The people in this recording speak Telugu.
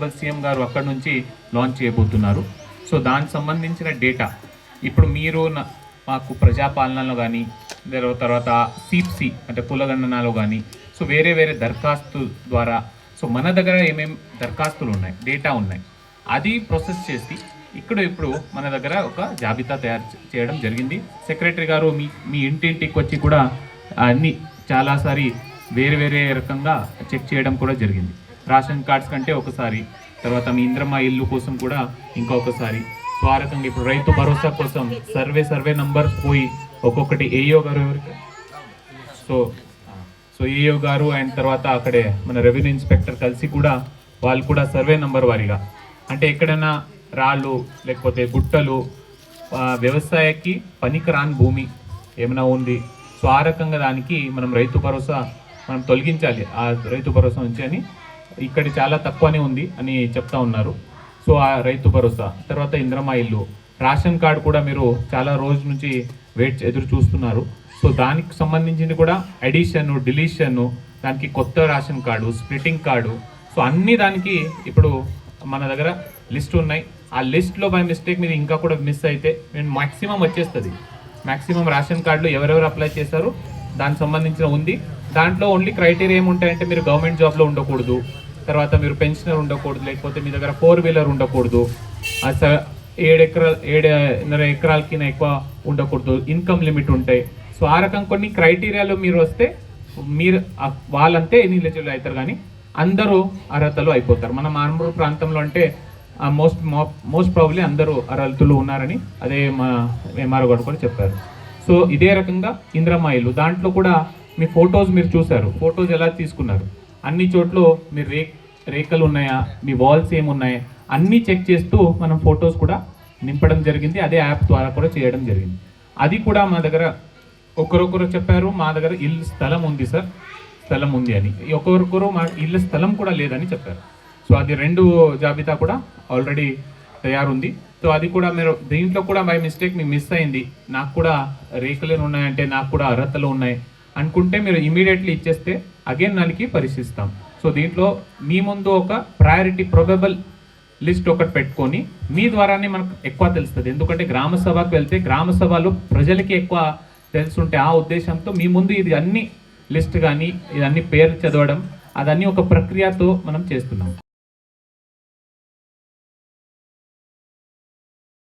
ఆనరబుల్ సీఎం గారు అక్కడ నుంచి లాంచ్ చేయబోతున్నారు. సో దానికి సంబంధించిన డేటా ఇప్పుడు మీరు మాకు ప్రజాపాలనలో కానీ తర్వాత సిప్సి అంటే కులగణనలో కానీ సో వేరే వేరే దరఖాస్తు ద్వారా సో మన దగ్గర ఏమేమి దరఖాస్తులు ఉన్నాయి, డేటా ఉన్నాయి, అది ప్రాసెస్ చేసి ఇప్పుడు మన దగ్గర ఒక జాబితా తయారు చేయడం జరిగింది. సెక్రటరీ గారు మీ ఇంటింటికి వచ్చి కూడా అన్ని చాలాసారి వేరే వేరే రకంగా చెక్ చేయడం కూడా జరిగింది. రేషన్ కార్డ్స్ కంటే ఒకసారి, తర్వాత మీ ఇంద్రమ్మ ఇల్లు కోసం కూడా ఇంకొకసారి. సో ఆ రకంగా ఇప్పుడు రైతు భరోసా కోసం సర్వే నంబర్స్ పోయి ఒక్కొక్కటి ఏఈఓ గారు సో ఏఈఓ గారు అండ్ తర్వాత అక్కడే మన రెవెన్యూ ఇన్స్పెక్టర్ కలిసి కూడా వాళ్ళు కూడా సర్వే నంబర్ వారీగా అంటే ఎక్కడైనా రాళ్ళు లేకపోతే గుట్టలు వ్యవసాయకి పనికిరాని భూమి ఏమైనా ఉంది సో ఆ రకంగా దానికి మనం రైతు భరోసా మనం తొలగించాలి ఆ రైతు భరోసా నుంచి అని ఇక్కడ చాలా తక్కువనే ఉంది అని చెప్తా ఉన్నారు. సో ఆ రైతు భరోసా తర్వాత ఇంద్రమ్మ ఇల్లు, రేషన్ కార్డు కూడా మీరు చాలా రోజు నుంచి ఎదురు చూస్తున్నారు. సో దానికి సంబంధించింది కూడా అడిషన్ డిలీషన్, దానికి కొత్త ration card, splitting card, so అన్ని దానికి ఇప్పుడు మన దగ్గర లిస్ట్ ఉన్నాయి. ఆ లిస్ట్లో బై మిస్టేక్ మీరు ఇంకా కూడా మిస్ అయితే మ్యాక్సిమం వచ్చేస్తుంది. మ్యాక్సిమం రేషన్ కార్డులు ఎవరెవరు అప్లై చేశారు దానికి సంబంధించిన ఉంది. దాంట్లో ఓన్లీ క్రైటీరియా ఏముంటాయంటే మీరు గవర్నమెంట్ జాబ్లో ఉండకూడదు, తర్వాత మీరు పెన్షనర్ ఉండకూడదు, లేకపోతే మీ దగ్గర 4-వీలర్ ఉండకూడదు, 7.5 ఎకరాలకి ఎక్కువ ఉండకూడదు, ఇన్కమ్ లిమిట్ ఉంటాయి. సో ఆ రకం కొన్ని క్రైటీరియాలో మీరు వస్తే మీరు వాళ్ళంతే ఎలిజిబుల్ అవుతారు, కానీ అందరూ అర్హతలు అయిపోతారు. మన మారుమూల ప్రాంతంలో అంటే మోస్ట్ ప్రాబబ్లీ అందరూ అర్హతలు ఉన్నారని అదే మా ఎంఆర్ఓ గారు కూడా చెప్పారు. సో ఇదే రకంగా ఇంద్రమ్మ ఇల్లు దాంట్లో కూడా మీ ఫొటోస్ మీరు చూశారు, ఫొటోస్ ఎలా తీసుకున్నారు, అన్ని చోట్ల మీరు రేఖలు ఉన్నాయా, మీ వాల్స్ ఏమున్నాయా అన్నీ చెక్ చేస్తూ మనం ఫొటోస్ కూడా నింపడం జరిగింది. అదే యాప్ ద్వారా కూడా చేయడం జరిగింది. అది కూడా మా దగ్గర ఒకరొకరు చెప్పారు మా దగ్గర ఇల్లు స్థలం ఉంది సార్, స్థలం ఉంది అని, ఒకరొకరు మా ఇల్లు స్థలం కూడా లేదని చెప్పారు. సో అది 2 జాబితా కూడా ఆల్రెడీ తయారుంది. సో అది కూడా మీరు దీంట్లో కూడా బై మిస్టేక్ మీకు మిస్ అయింది, నాకు కూడా రేఖలు ఉన్నాయంటే నాకు కూడా అర్హతలు ఉన్నాయి అనుకుంటే మీరు ఇమీడియట్లీ ఇచ్చేస్తే అగైన్ దానికి పరిశీలిస్తాం. సో దీంట్లో మీ ముందు ఒక ప్రయారిటీ ప్రొబబుల్ లిస్ట్ ఒకటి పెట్టుకొని మీ ద్వారానే మనకు ఎక్కువ తెలుస్తుంది. ఎందుకంటే గ్రామ సభకు వెళ్తే గ్రామ సభలో ప్రజలకి ఎక్కువ తెలుసుంటే ఆ ఉద్దేశంతో మీ ముందు ఇది అన్ని లిస్ట్ కానీ ఇదన్నీ పేర్లు చదవడం అదన్నీ ఒక ప్రక్రియతో మనం చేస్తున్నాం.